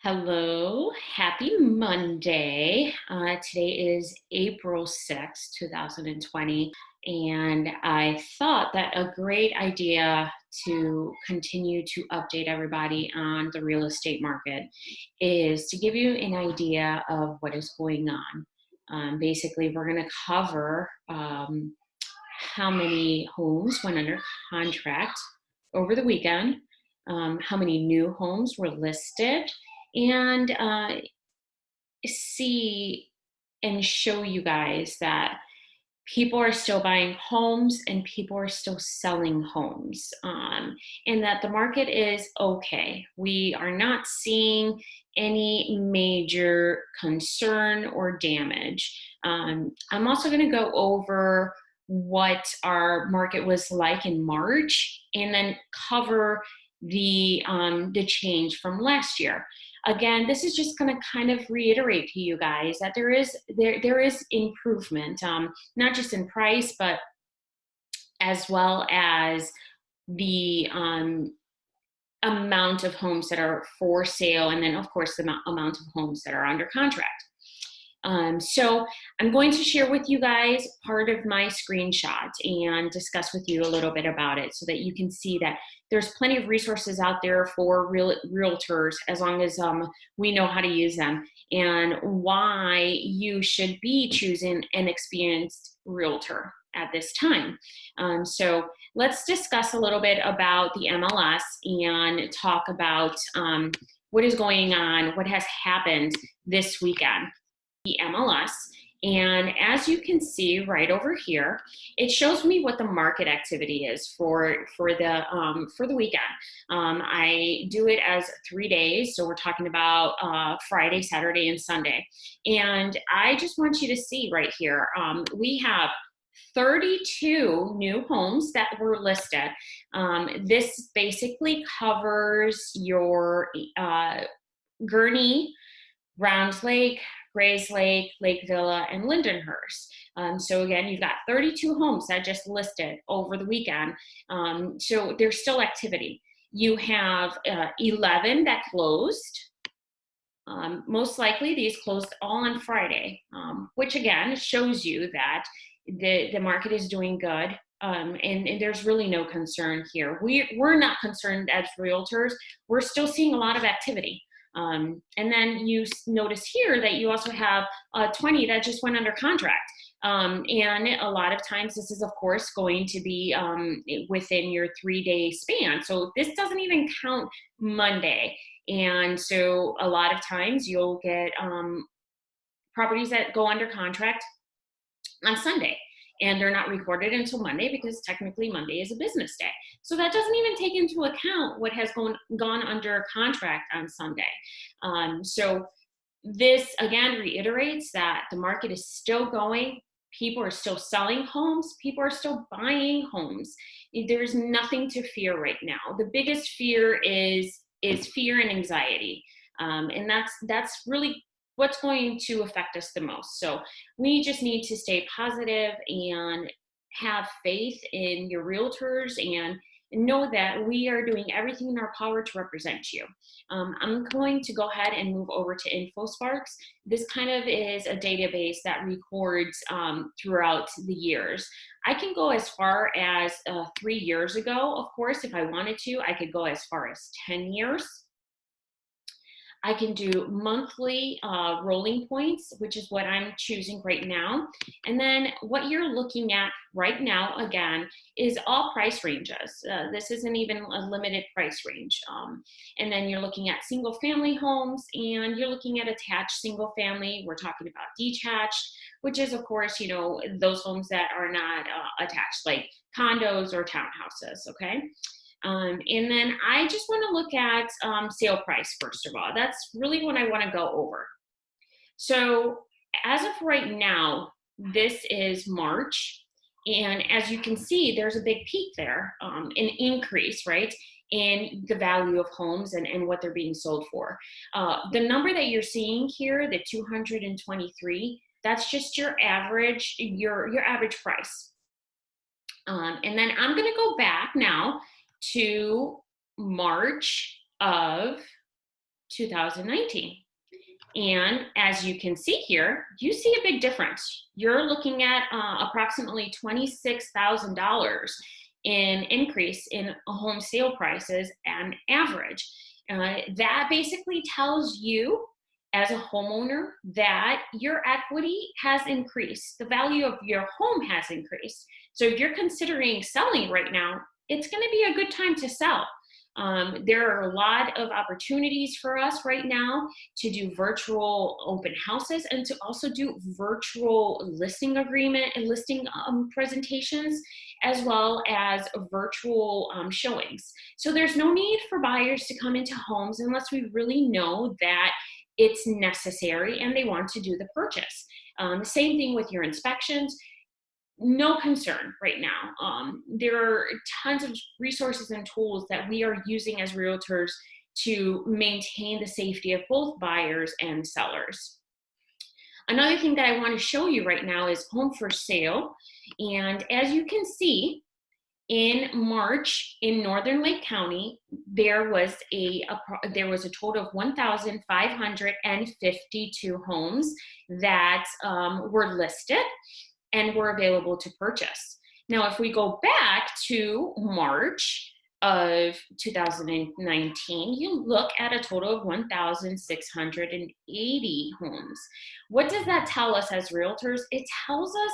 Hello, happy Monday. Today is April 6th, 2020, and I thought that a great idea to continue to update everybody on the real estate market is to give you an idea of what is going on. Basically, we're going to cover how many homes went under contract over the weekend, how many new homes were listed, and see and show you guys that people are still buying homes and people are still selling homes, and that the market is okay. We are not seeing any major concern or damage. I'm also going to go over what our market was like in March and then cover the change from last year. Again, this is just going to kind of reiterate to you guys that there is improvement, not just in price, but as well as the amount of homes that are for sale, and then of course the amount of homes that are under contract. So I'm going to share with you guys part of my screenshot and discuss with you a little bit about it so that you can see that there's plenty of resources out there for realtors as long as we know how to use them, and why you should be choosing an experienced realtor at this time. So let's discuss a little bit about the MLS and talk about what is going on, what has happened this weekend. The MLS, and as you can see right over here, it shows me what the market activity is for the weekend. I do it as 3 days, so we're talking about Friday, Saturday, and Sunday. And I just want you to see right here, we have 32 new homes that were listed. This basically covers your Gurnee, Round Lake, Grays Lake, Lake Villa, and Lindenhurst. So again, you've got 32 homes that just listed over the weekend. So there's still activity. You have 11 that closed. Most likely these closed all on Friday, which again shows you that the market is doing good. And there's really no concern here. We're not concerned as realtors. We're still seeing a lot of activity. And then you notice here that you also have 20 that just went under contract. And a lot of times this is, of course, going to be within your 3-day span. So this doesn't even count Monday. And so a lot of times you'll get properties that go under contract on Sunday, and they're not recorded until Monday because technically Monday is a business day. So that doesn't even take into account what has gone under contract on Sunday. So this again reiterates that the market is still going. People are still selling homes. People are still buying homes. There's nothing to fear right now. The biggest fear is fear and anxiety. And that's really what's going to affect us the most. So we just need to stay positive and have faith in your realtors and know that we are doing everything in our power to represent you. I'm going to go ahead and move over to InfoSparks. This kind of is a database that records throughout the years. I can go as far as 3 years ago. Of course, if I wanted to, I could go as far as 10 years. I can do monthly rolling points, which is what I'm choosing right now. And then what you're looking at right now, again, is all price ranges. This isn't even a limited price range. And then you're looking at single family homes, and you're looking at attached single family. We're talking about detached, which is, of course, those homes that are not attached, like condos or townhouses, okay? And then I just want to look at sale price, first of all. That's really what I want to go over. So as of right now, this is March. And as you can see, there's a big peak there, an increase, right, in the value of homes and what they're being sold for. The number that you're seeing here, the 223, that's just your average, your average price. And then I'm going to go back now to March of 2019. And as you can see here, you see a big difference. You're looking at approximately $26,000 in increase in home sale prices on average. That basically tells you as a homeowner that your equity has increased. The value of your home has increased. So if you're considering selling right now, it's going to be a good time to sell. There are a lot of opportunities for us right now to do virtual open houses and to also do virtual listing agreement and listing presentations, as well as virtual showings. So there's no need for buyers to come into homes unless we really know that it's necessary and they want to do the purchase. The same thing with your inspections. No concern right now. There are tons of resources and tools that we are using as realtors to maintain the safety of both buyers and sellers. Another thing that I want to show you right now is home for sale. And as you can see, in March in Northern Lake County, there was a total of 1,552 homes that were listed and were available to purchase. Now, if we go back to March of 2019, you look at a total of 1,680 homes. What does that tell us as realtors? It tells us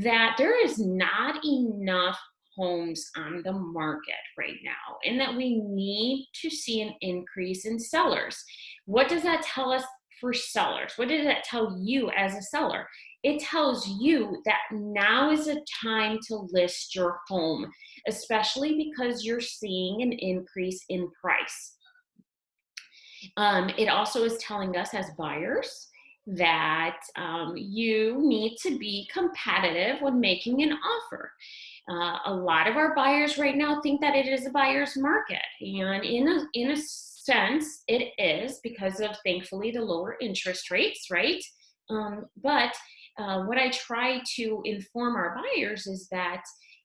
that there is not enough homes on the market right now, and that we need to see an increase in sellers. What does that tell us for sellers? What does that tell you as a seller? It tells you that now is a time to list your home, especially because you're seeing an increase in price. It also is telling us as buyers that you need to be competitive when making an offer. A lot of our buyers right now think that it is a buyer's market, and in a sense it is, because of, thankfully, the lower interest rates, right? But what I try to inform our buyers is that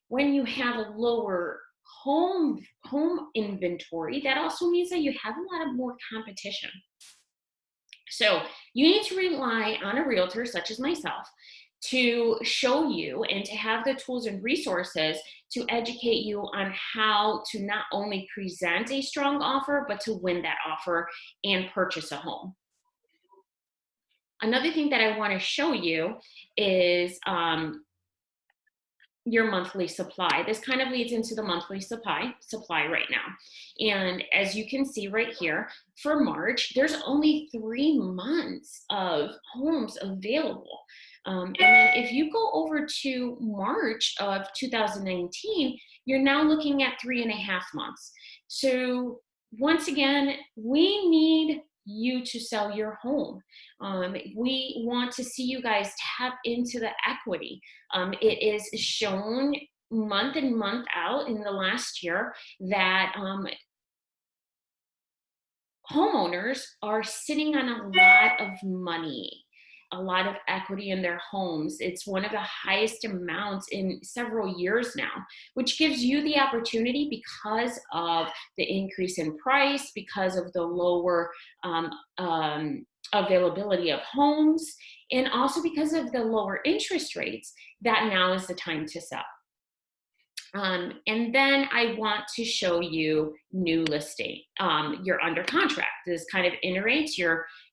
when you have a lower home inventory, that also means that you have a lot of more competition. So you need to rely on a realtor such as myself to show you and to have the tools and resources to educate you on how to not only present a strong offer, but to win that offer and purchase a home. Another thing that I want to show you is your monthly supply. This kind of leads into the monthly supply right now. And as you can see right here, for March, there's only 3 months of homes available. And then if you go over to March of 2019, you're now looking at 3.5 months. So once again, we need you to sell your home. We want to see you guys tap into the equity. It is shown month in, month out in the last year that homeowners are sitting on a lot of money, a lot of equity in their homes. It's one of the highest amounts in several years now, which gives you the opportunity, because of the increase in price, because of the lower availability of homes, and also because of the lower interest rates, that now is the time to sell. And then I want to show you new listing. You're under contract. This kind of iterates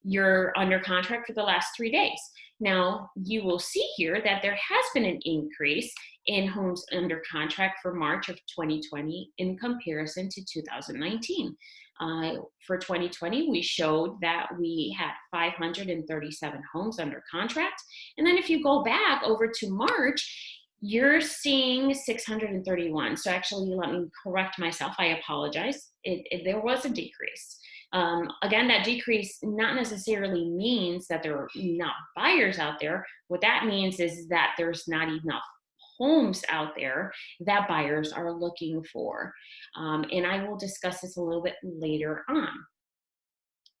you're under contract for the last 3 days. Now, you will see here that there has been an increase in homes under contract for March of 2020 in comparison to 2019. For 2020, we showed that we had 537 homes under contract. And then if you go back over to March, you're seeing 631. So actually, let me correct myself. I apologize. There was a decrease. Again, that decrease not necessarily means that there are not buyers out there. What that means is that there's not enough homes out there that buyers are looking for. And I will discuss this a little bit later on.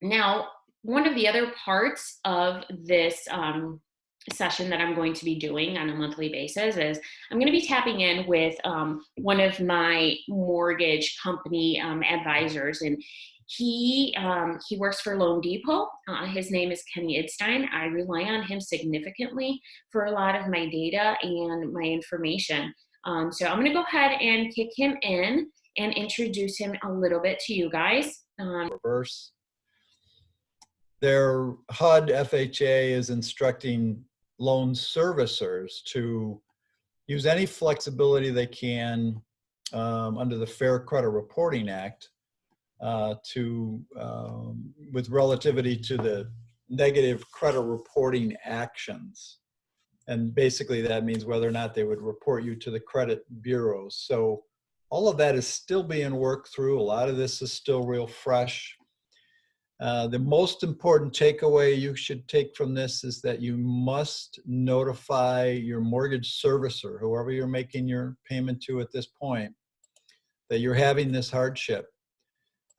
Now, one of the other parts of this session that I'm going to be doing on a monthly basis is I'm going to be tapping in with one of my mortgage company advisors, and He works for Loan Depot. His name is Kenny Idstein. I rely on him significantly for a lot of my data and my information. So I'm going to go ahead and kick him in and introduce him a little bit to you guys. Reverse. Their HUD FHA is instructing loan servicers to use any flexibility they can under the Fair Credit Reporting Act with relativity to the negative credit reporting actions. And basically that means whether or not they would report you to the credit bureaus. So all of that is still being worked through. A lot of this is still real fresh. The most important takeaway you should take from this is that you must notify your mortgage servicer, whoever you're making your payment to at this point, that you're having this hardship.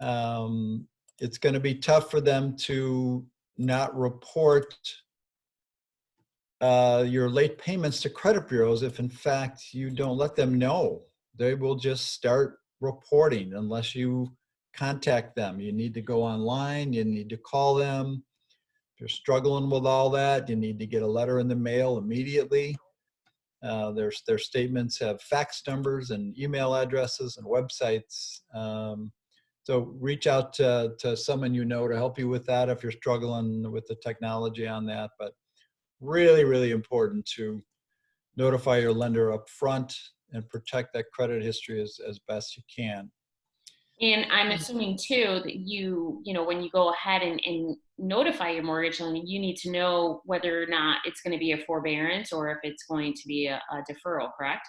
It's going to be tough for them to not report your late payments to credit bureaus if in fact you don't let them know. They will just start reporting unless you contact them. You need to go online, you need to call them. If you're struggling with all that, you need to get a letter in the mail immediately. Their statements have fax numbers and email addresses and websites. So reach out to someone you know to help you with that if you're struggling with the technology on that. But really, really important to notify your lender up front and protect that credit history as best you can. And I'm assuming too that when you go ahead and notify your mortgage lender, you need to know whether or not it's going to be a forbearance or if it's going to be a deferral, correct?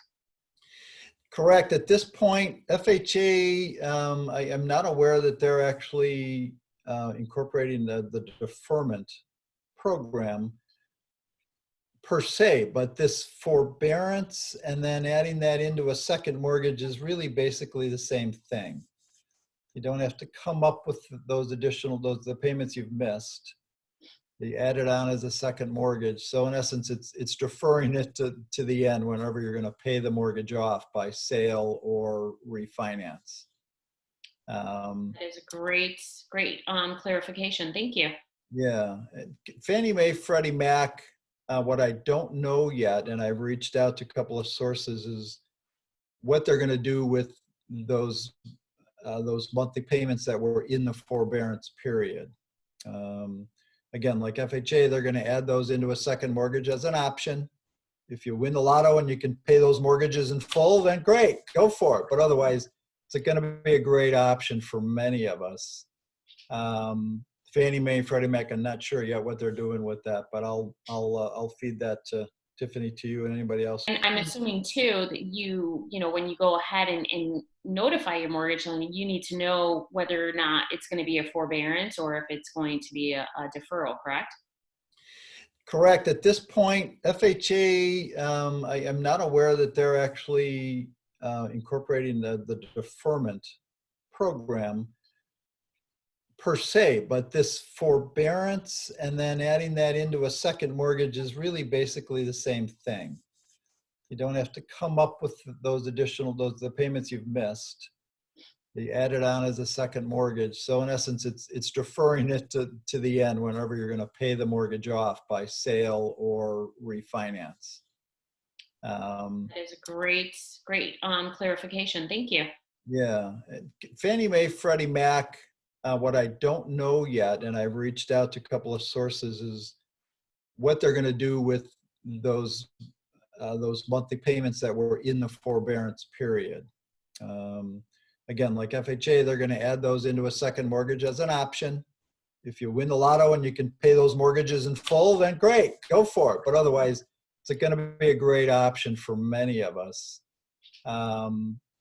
Correct. At this point, FHA, I am not aware that they're actually incorporating the deferment program per se, but this forbearance and then adding that into a second mortgage is really basically the same thing. You don't have to come up with those the payments you've missed. You add it on as a second mortgage. So in essence, it's deferring it to the end whenever you're going to pay the mortgage off by sale or refinance. That is a great clarification. Thank you. Yeah. Fannie Mae, Freddie Mac, what I don't know yet, and I've reached out to a couple of sources, is what they're going to do with those monthly payments that were in the forbearance period. Again, like FHA, they're going to add those into a second mortgage as an option. If you win the lotto and you can pay those mortgages in full, then great, go for it. But otherwise, it's going to be a great option for many of us. Fannie Mae, Freddie Mac, I'm not sure yet what they're doing with that, but I'll feed that to Tiffany, to you, and anybody else. And I'm assuming too that when you go ahead and notify your mortgage lender, you need to know whether or not it's going to be a forbearance or if it's going to be a deferral, correct? Correct. At this point, FHA, I am not aware that they're actually incorporating the deferment program per se, but this forbearance and then adding that into a second mortgage is really basically the same thing. You don't have to come up with the payments you've missed. You add it on as a second mortgage. So in essence, it's deferring it to the end whenever you're going to pay the mortgage off by sale or refinance. That is a great clarification. Thank you. Yeah. Fannie Mae, Freddie Mac, what I don't know yet, and I've reached out to a couple of sources, is what they're going to do with those monthly payments that were in the forbearance period. Again, like FHA, they're going to add those into a second mortgage as an option. If you win the lotto and you can pay those mortgages in full, then great, go for it. But otherwise, it's going to be a great option for many of us.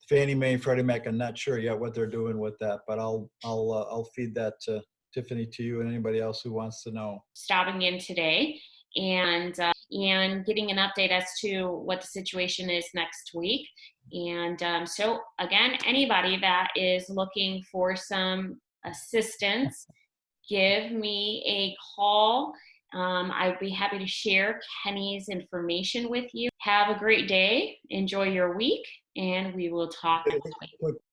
Fannie Mae, Freddie Mac, I'm not sure yet what they're doing with that, but I'll feed that to Tiffany, to you, and anybody else who wants to know. Stopping in today and getting an update as to what the situation is next week. And so again, anybody that is looking for some assistance, give me a call. I'd be happy to share Kenny's information with you. Have a great day. Enjoy your week, and we will talk next week.